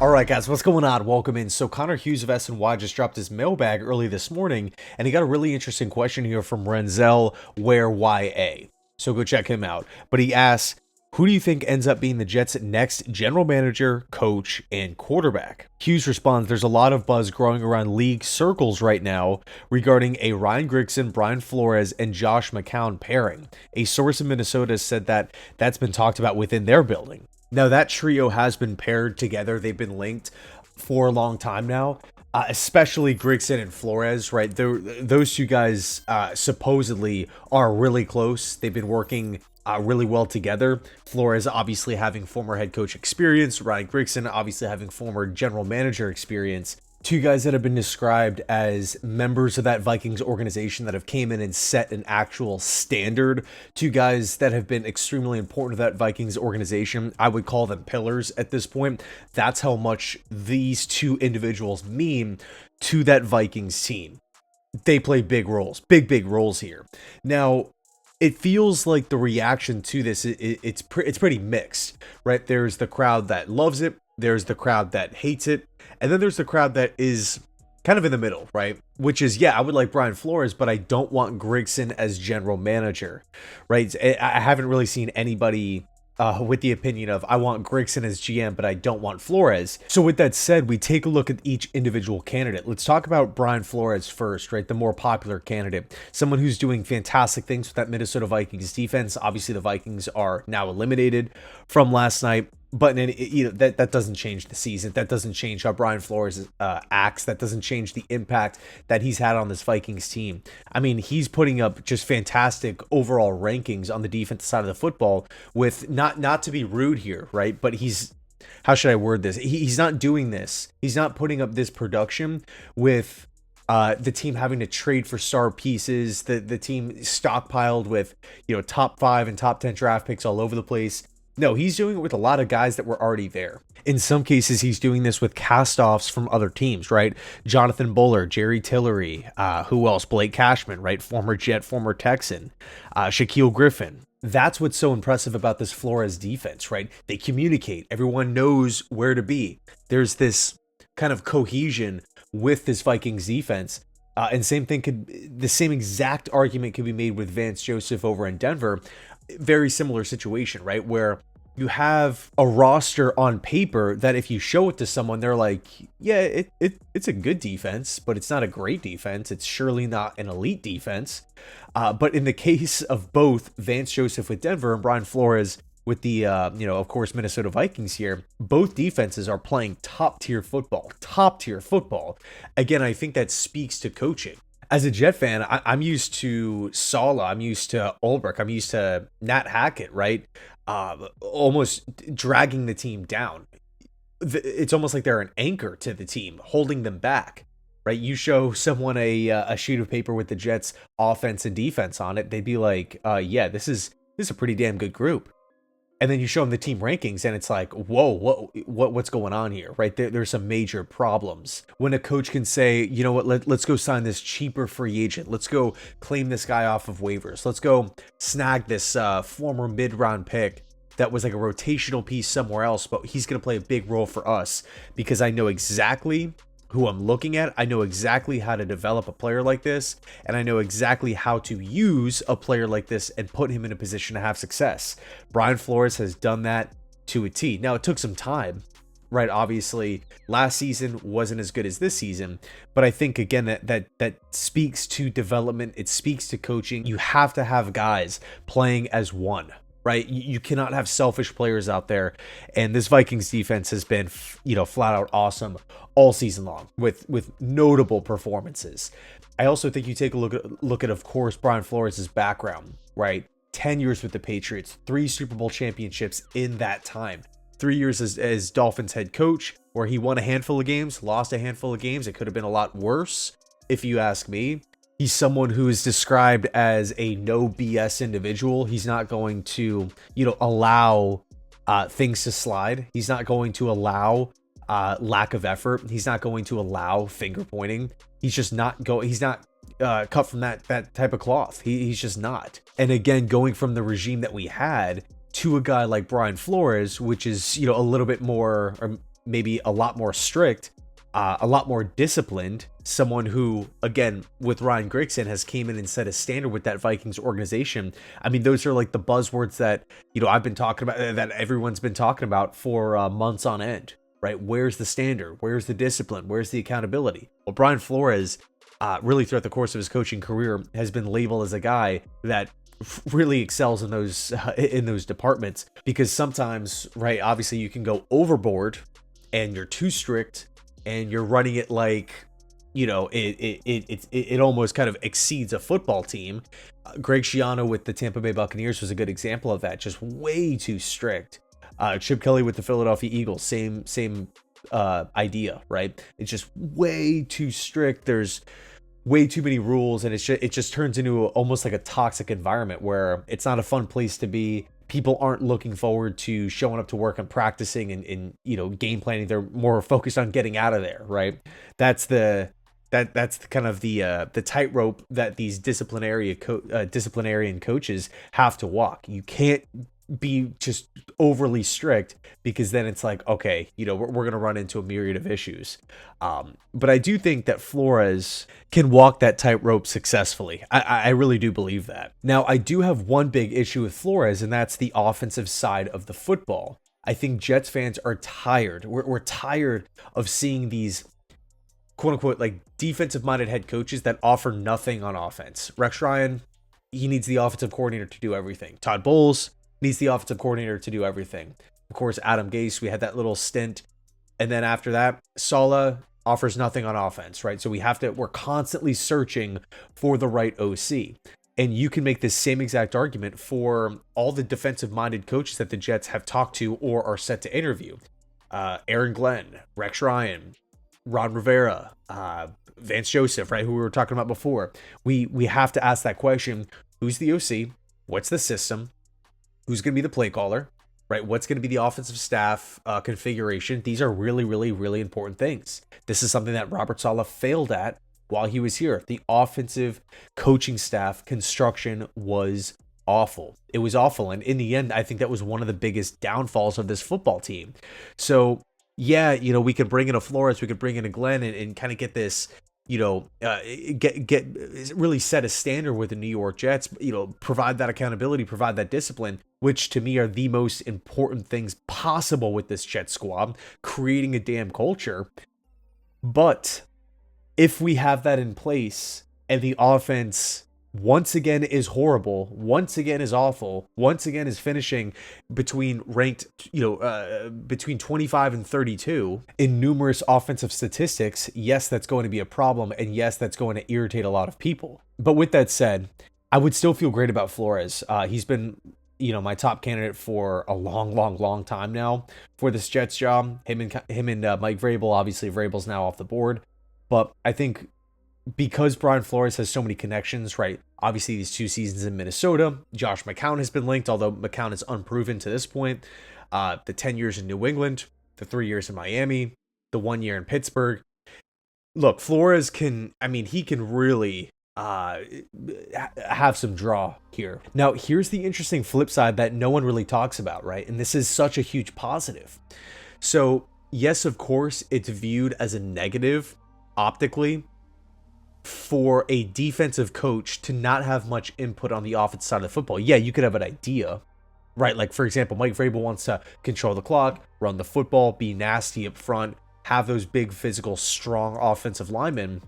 All right, guys, what's going on? Welcome in. So Connor Hughes of SNY just dropped his mailbag early this morning, and he got a really interesting question here from Renzel Where YA. So go check him out. But he asks, who do you think ends up being the Jets' next general manager, coach, and quarterback? Hughes responds, there's a lot of buzz growing around league circles right now regarding a Ryan Grigson, Brian Flores, and Josh McCown pairing. A source in Minnesota said that that's been talked about within their building. Now, that trio has been paired together. They've been linked for a long time now, especially Grigson and Flores, right? Those two guys supposedly are really close. They've been working really well together. Flores obviously having former head coach experience. Ryan Grigson obviously having former general manager experience. Two guys that have been described as members of that Vikings organization that have came in and set an actual standard. Two guys that have been extremely important to that Vikings organization. I would call them pillars at this point. That's how much these two individuals mean to that Vikings team. They play big roles, big roles here. Now, it feels like the reaction to this, it's pretty mixed, right? There's the crowd that loves it. There's the crowd that hates it. And then there's the crowd that is kind of in the middle, right? Which is, yeah, I would like Brian Flores, but I don't want Grigson as general manager, right? I haven't really seen anybody with the opinion of, I want Grigson as GM, but I don't want Flores. So with that said, we take a look at each individual candidate. Let's talk about Brian Flores first, right? The more popular candidate. Someone who's doing fantastic things with that Minnesota Vikings defense. Obviously, the Vikings are now eliminated from last night. But that doesn't change the season. That doesn't change how Brian Flores acts. That doesn't change the impact that he's had on this Vikings team. I mean, he's putting up just fantastic overall rankings on the defensive side of the football with not to be rude here, right? But how should I word this? He's not doing this. He's not putting up this production with the team having to trade for star pieces, the team stockpiled with, top 5 and top 10 draft picks all over the place. No, he's doing it with a lot of guys that were already there. In some cases, he's doing this with cast-offs from other teams, right? Jonathan Buller, Jerry Tillery, who else? Blake Cashman, right? Former Jet, former Texan, Shaquille Griffin. That's what's so impressive about this Flores defense, right? They communicate. Everyone knows where to be. There's this kind of cohesion with this Vikings defense. And the same exact argument could be made with Vance Joseph over in Denver. Very similar situation, right? Where you have a roster on paper that if you show it to someone, they're like, yeah, it's a good defense, but it's not a great defense. It's surely not an elite defense. But in the case of both Vance Joseph with Denver and Brian Flores with the, of course, Minnesota Vikings here, both defenses are playing top tier football. Again, I think that speaks to coaching. As a Jet fan, I'm used to Saleh, I'm used to Ulbrich, I'm used to Nat Hackett, right? Almost dragging the team down. It's almost like they're an anchor to the team, holding them back, right? You show someone a sheet of paper with the Jets' offense and defense on it, they'd be like, yeah, this is a pretty damn good group. And then you show them the team rankings and it's like, whoa, what's going on here, right? There's some major problems. When a coach can say, you know what, let's go sign this cheaper free agent. Let's go claim this guy off of waivers. Let's go snag this former mid-round pick that was like a rotational piece somewhere else, but he's going to play a big role for us because I know exactly who I'm looking at. I know exactly how to develop a player like this, and I know exactly how to use a player like this and put him in a position to have success. Brian Flores has done that to a T. Now, it took some time, right? Obviously, last season wasn't as good as this season, but I think, again, that speaks to development. It speaks to coaching. You have to have guys playing as one, right? You cannot have selfish players out there. And this Vikings defense has been, flat out awesome all season long with notable performances. I also think you take a look at, of course, Brian Flores' background, right? 10 years with the Patriots, 3 Super Bowl championships in that time. 3 years as Dolphins head coach, where he won a handful of games, lost a handful of games. It could have been a lot worse, if you ask me. He's someone who is described as a no BS individual. He's not going to, allow things to slide. He's not going to allow lack of effort. He's not going to allow finger pointing. He's not cut from that type of cloth. He's just not. And again, going from the regime that we had to a guy like Brian Flores, which is, a little bit more, or maybe a lot more strict, a lot more disciplined, someone who, again, with Ryan Grigson has came in and set a standard with that Vikings organization. I mean, those are like the buzzwords that, I've been talking about, that everyone's been talking about for months on end, right? Where's the standard? Where's the discipline? Where's the accountability? Well, Brian Flores, really throughout the course of his coaching career, has been labeled as a guy that really excels in those departments, because sometimes, right, obviously you can go overboard and you're too strict and you're running it like, it almost kind of exceeds a football team. Greg Schiano with the Tampa Bay Buccaneers was a good example of that, just way too strict. Chip Kelly with the Philadelphia Eagles, same idea, right? It's just way too strict. There's way too many rules, and it just turns into almost like a toxic environment where it's not a fun place to be. People aren't looking forward to showing up to work and practicing and game planning. They're more focused on getting out of there, right? That's the kind of the tightrope that these disciplinarian coaches have to walk. You can't be just overly strict, because then it's like, okay, we're going to run into a myriad of issues. But I do think that Flores can walk that tightrope successfully. I really do believe that. Now, I do have one big issue with Flores, and that's the offensive side of the football. I think Jets fans are tired. We're tired of seeing these quote unquote like defensive minded head coaches that offer nothing on offense. Rex Ryan, he needs the offensive coordinator to do everything. Todd Bowles needs the offensive coordinator to do everything. Of course, Adam Gase, we had that little stint. And then after that, Saleh offers nothing on offense, right? So we're constantly searching for the right OC. And you can make this same exact argument for all the defensive minded coaches that the Jets have talked to or are set to interview. Aaron Glenn, Rex Ryan, Ron Rivera, Vance Joseph, right? Who we were talking about before. We have to ask that question. Who's the OC? What's the system? Who's going to be the play caller, right? What's going to be the offensive staff configuration? These are really, really, really important things. This is something that Robert Saleh failed at while he was here. The offensive coaching staff construction was awful. It was awful. And in the end, I think that was one of the biggest downfalls of this football team. So yeah, we could bring in a Flores, we could bring in a Glenn and kind of get this, get really set a standard with the New York Jets, provide that accountability, provide that discipline, which to me are the most important things possible with this Jet squad, creating a damn culture. But if we have that in place and the offense once again is horrible, once again is awful, once again is finishing between ranked, between 25 and 32 in numerous offensive statistics, yes, that's going to be a problem. And yes, that's going to irritate a lot of people. But with that said, I would still feel great about Flores. He's been, my top candidate for a long time now for this Jets job. Him and Mike Vrabel. Obviously, Vrabel's now off the board. But I think because Brian Flores has so many connections, right? Obviously, these 2 seasons in Minnesota, Josh McCown has been linked, although McCown is unproven to this point. The 10 years in New England, the 3 years in Miami, the 1 year in Pittsburgh. Look, Flores can really have some draw here. Now, here's the interesting flip side that no one really talks about, right? And this is such a huge positive. So, yes, of course, it's viewed as a negative optically for a defensive coach to not have much input on the offensive side of the football. Yeah, you could have an idea, right? Like, for example, Mike Vrabel wants to control the clock, run the football, be nasty up front, have those big, physical, strong offensive linemen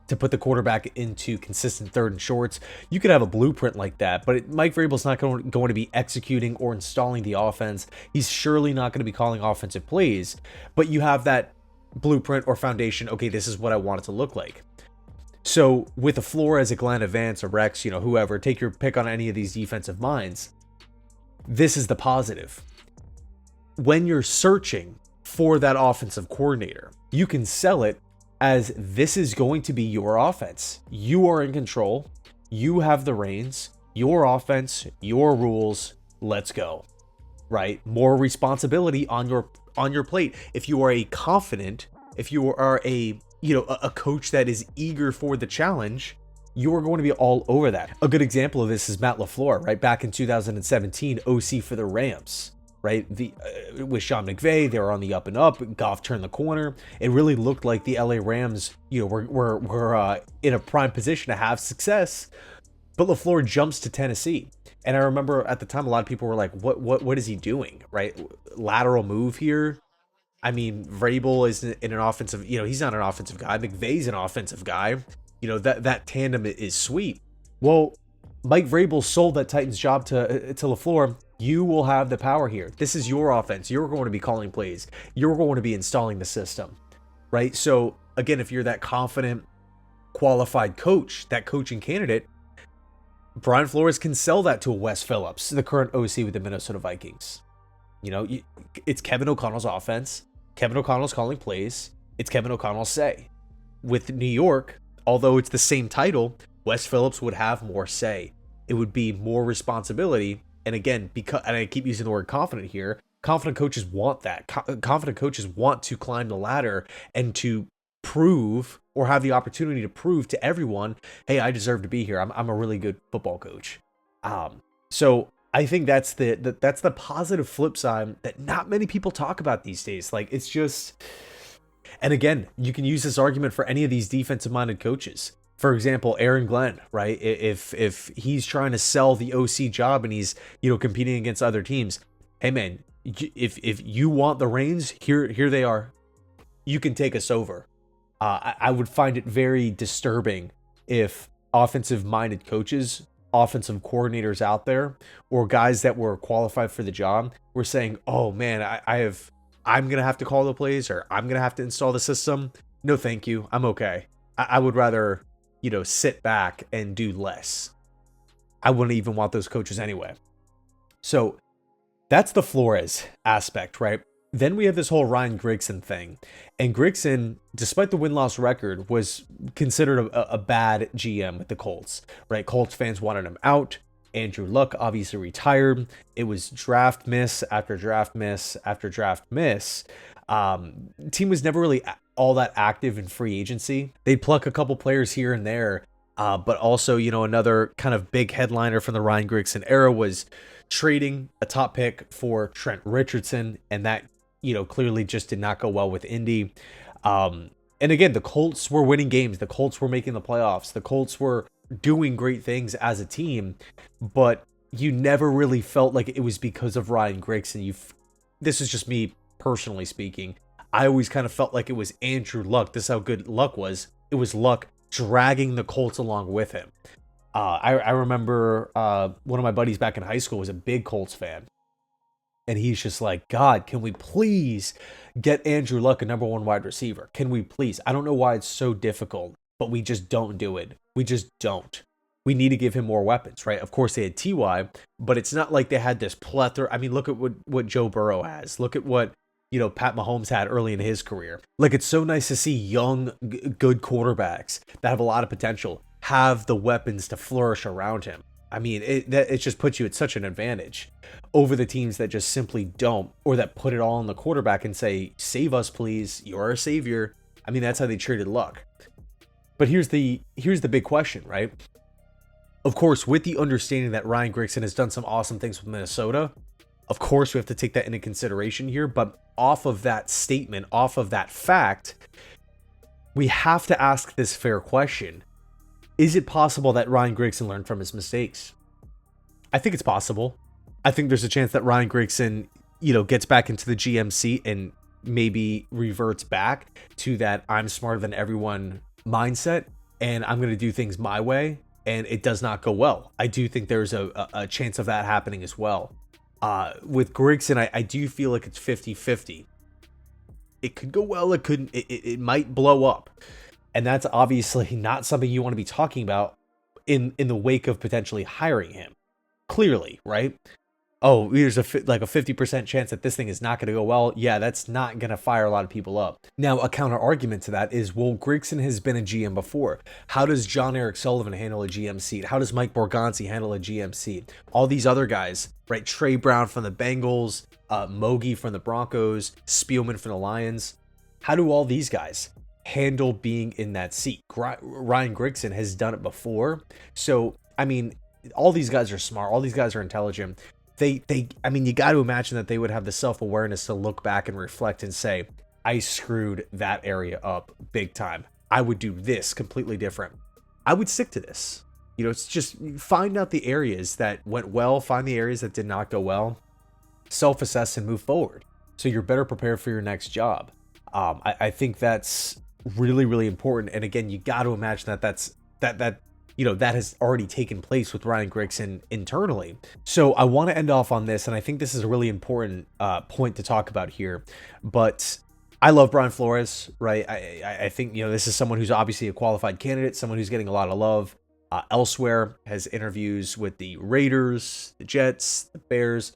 to put the quarterback into consistent third and shorts. You could have a blueprint like that, but Mike Vrabel's not going to be executing or installing the offense. He's surely not going to be calling offensive plays, but you have that blueprint or foundation. Okay, this is what I want it to look like. So with a Flores, a Glenn, a Vance, a Rex, whoever, take your pick on any of these defensive minds. This is the positive. When you're searching for that offensive coordinator, you can sell it as this is going to be your offense. You are in control. You have the reins. Your offense, your rules. Let's go. Right? More responsibility on your plate. If you are a confident, if you are a coach that is eager for the challenge, you are going to be all over that. A good example of this is Matt LaFleur, right? Back in 2017, OC for the Rams. right? With Sean McVay, they were on the up and up. Goff turned the corner. It really looked like the LA Rams, were in a prime position to have success. But LaFleur jumps to Tennessee. And I remember at the time, a lot of people were like, what is he doing, right? Lateral move here. I mean, Vrabel is in an offensive, he's not an offensive guy. McVay's an offensive guy. That tandem is sweet. Well, Mike Vrabel sold that Titans job to LaFleur. You will have the power here. This is your offense. You're going to be calling plays. You're going to be installing the system, right? So again, if you're that confident, qualified coach, that coaching candidate, Brian Flores can sell that to Wes Phillips, the current OC with the Minnesota VIkings. It's Kevin O'Connell's offense. Kevin O'Connell's calling plays. It's Kevin O'Connell's say. With New York, although it's the same title, Wes Phillips would have more say. It would be more responsibility. And again, and I keep using the word confident here, confident coaches want that. Confident coaches want to climb the ladder and to prove, or have the opportunity to prove to everyone, hey, I deserve to be here. I'm a really good football coach. So I think that's the positive flip side that not many people talk about these days. Like, it's just, and again, you can use this argument for any of these defensive minded coaches. For example, Aaron Glenn, right? If he's trying to sell the OC job and he's, competing against other teams, hey man, if you want the reins, here they are. You can take us over. I would find it very disturbing if offensive-minded coaches, offensive coordinators out there, or guys that were qualified for the job were saying, "Oh man, I'm gonna have to call the plays, or I'm gonna have to install the system." No, thank you. I'm okay. I would rather, sit back and do less. I wouldn't even want those coaches anyway. So that's the Flores aspect, right? Then we have this whole Ryan Grigson thing. And Grigson, despite the win-loss record, was considered a bad GM with the Colts, right? Colts fans wanted him out. Andrew Luck obviously retired. It was draft miss after draft miss after draft miss. Team was never really all that active in free agency. They'd pluck a couple players here and there. But also, another kind of big headliner from the Ryan Grigson era was trading a top pick for Trent Richardson, and that clearly just did not go well with Indy. And again, the Colts were winning games. The Colts were making the playoffs. The Colts were doing great things as a team, but you never really felt like it was because of Ryan Grigson. This is just me personally speaking. I always kind of felt like it was Andrew Luck. This is how good Luck was. It was Luck dragging the Colts along with him. I remember one of my buddies back in high school was a big Colts fan. And he's just like, God, can we please get Andrew Luck a number one wide receiver? Can we please? I don't know why it's so difficult, but we just don't do it. We just don't. We need to give him more weapons, right? Of course, they had T.Y., but it's not like they had this plethora. I mean, look at what Joe Burrow has. Look at what, Pat Mahomes had early in his career. Like, it's so nice to see young, good quarterbacks that have a lot of potential have the weapons to flourish around him. I mean, it just puts you at such an advantage over the teams that just simply don't, or that put it all on the quarterback and say, save us, please. You're our savior. I mean, that's how they treated Luck. But here's the big question, right? Of course, with the understanding that Ryan Grigson has done some awesome things with Minnesota, of course, we have to take that into consideration here. But off of that statement, off of that fact, we have to ask this fair question. Is it possible that Ryan Grigson learned from his mistakes? I think it's possible. I think there's a chance that Ryan Grigson, gets back into the GM seat and maybe reverts back to that I'm smarter than everyone mindset and I'm going to do things my way, and it does not go well. I do think there's a chance of that happening as well. With Grigson, I do feel like it's 50-50. It could go well, it couldn't. It might blow up. And that's obviously not something you want to be talking about in the wake of potentially hiring him. Clearly, right? Oh, there's a 50% chance that this thing is not going to go well. Yeah, that's not going to fire a lot of people up. Now, a counter argument to that is, well, Grigson has been a GM before. How does John Eric Sullivan handle a GM seat? How does Mike Borgonzi handle a GM seat? All these other guys, right? Trey Brown from the Bengals, Mogi from the Broncos, Spielman from the Lions. How do all these guys handle being in that seat? Ryan Grigson has done it before. So, I mean, all these guys are smart. All these guys are intelligent. I mean, you got to imagine that they would have the self-awareness to look back and reflect and say, I screwed that area up big time. I would do this completely different. I would stick to this. You know, it's just find out the areas that went well, find the areas that did not go well, self-assess and move forward so you're better prepared for your next job. I think that's really, really important. And again, you got to imagine that has already taken place with Ryan Grigson internally. So I want to end off on this, and I think this is a really important point to talk about here. But I love Brian Flores, right? I think, this is someone who's obviously a qualified candidate, someone who's getting a lot of love elsewhere, has interviews with the Raiders, the Jets, the Bears.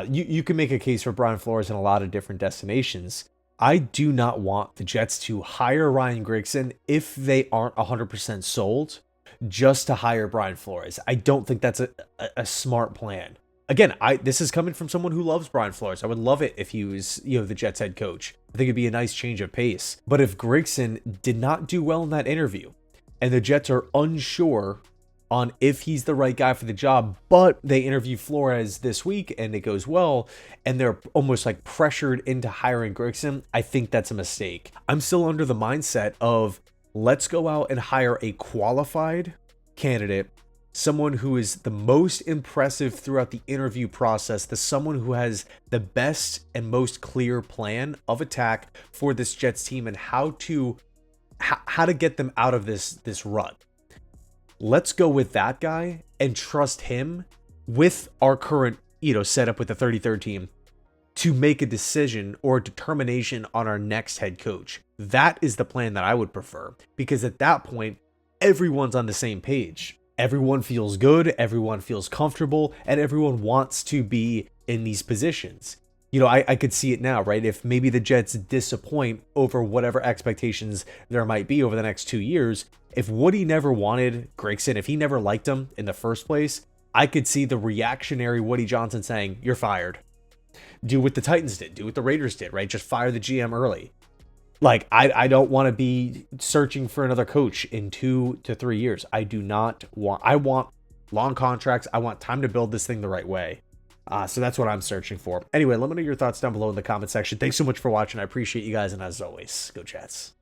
You can make a case for Brian Flores in a lot of different destinations. I do not want the Jets to hire Ryan Grigson if they aren't 100% sold just to hire Brian Flores. I don't think that's a smart plan. Again, this is coming from someone who loves Brian Flores. I would love it if he was, the Jets head coach. I think it'd be a nice change of pace. But if Grigson did not do well in that interview and the Jets are unsure on if he's the right guy for the job, but they interview Flores this week and it goes well, and they're almost like pressured into hiring Grigson, I think that's a mistake. I'm still under the mindset of let's go out and hire a qualified candidate, someone who is the most impressive throughout the interview process, someone who has the best and most clear plan of attack for this Jets team and how to get them out of this rut. Let's go with that guy and trust him with our current, setup with the 33rd team to make a decision or a determination on our next head coach. That is the plan that I would prefer, because at that point, everyone's on the same page. Everyone feels good, everyone feels comfortable, and everyone wants to be in these positions. I could see it now, right? If maybe the Jets disappoint over whatever expectations there might be over the next 2 years, if Woody never wanted Grigson, if he never liked him in the first place, I could see the reactionary Woody Johnson saying, you're fired. Do what the Titans did, do what the Raiders did, right? Just fire the GM early. Like, I don't want to be searching for another coach in 2 to 3 years. I want long contracts. I want time to build this thing the right way. So that's what I'm searching for. Anyway, let me know your thoughts down below in the comment section. Thanks so much for watching. I appreciate you guys. And as always, go Jets.